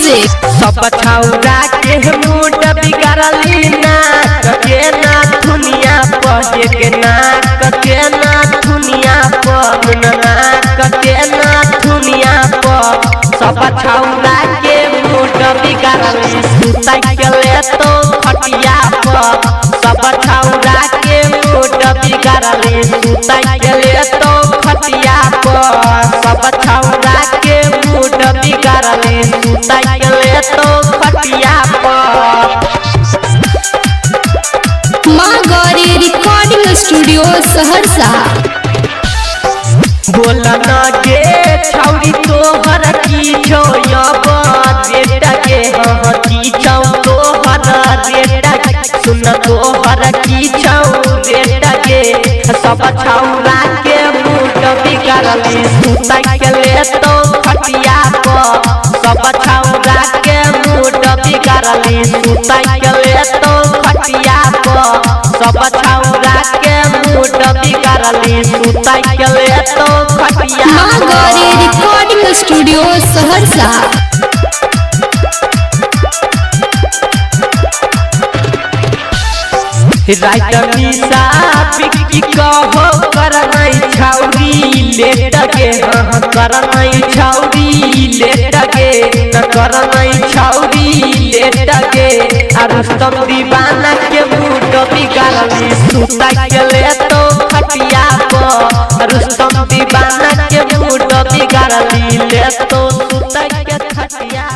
Music. सब छौरा के मूड बिगड़ली ना के ना दुनिया पर के ना के ना दुनिया पर ना के ना दुनिया पर सब छौरा के मूड बिगड़ली सुता के ले तो खटिया पर सब छौरा के मूड बिगड़ली सुता के ले तो खटिया पर सब छौरा के मूड बिगड़ली सुता के ले तो खटिया पर। माँ गौरी रिकॉर्डिंग स्टूडियो सहरसा। बोला ना गे छौरी तोहर की छो अब बेटा के हती छौ तोहर बेटा सुन तोहर की छौ बेटा के सब छौरा के मूड बिगड़ली सुता के ले तो खटिया पर सब छौरा के मूड बिगड़ली सुता के ले तो खटिया पर सब छौरा के मूड बिगड़ली सुता के ले तो खटिया। माँ Gauri recording studio Saharsa. Writer Nisha Bikki कहो करनाई छौरी लेट के करनाई छौरी लेट के न करनाई छौरी लेट के रुस्तम दीवाना के मूड बिगड़ली सुता के ले तो खटिया पर रुस्तम दीवाना के मूड बिगड़ली ले तो सुता के खटिया।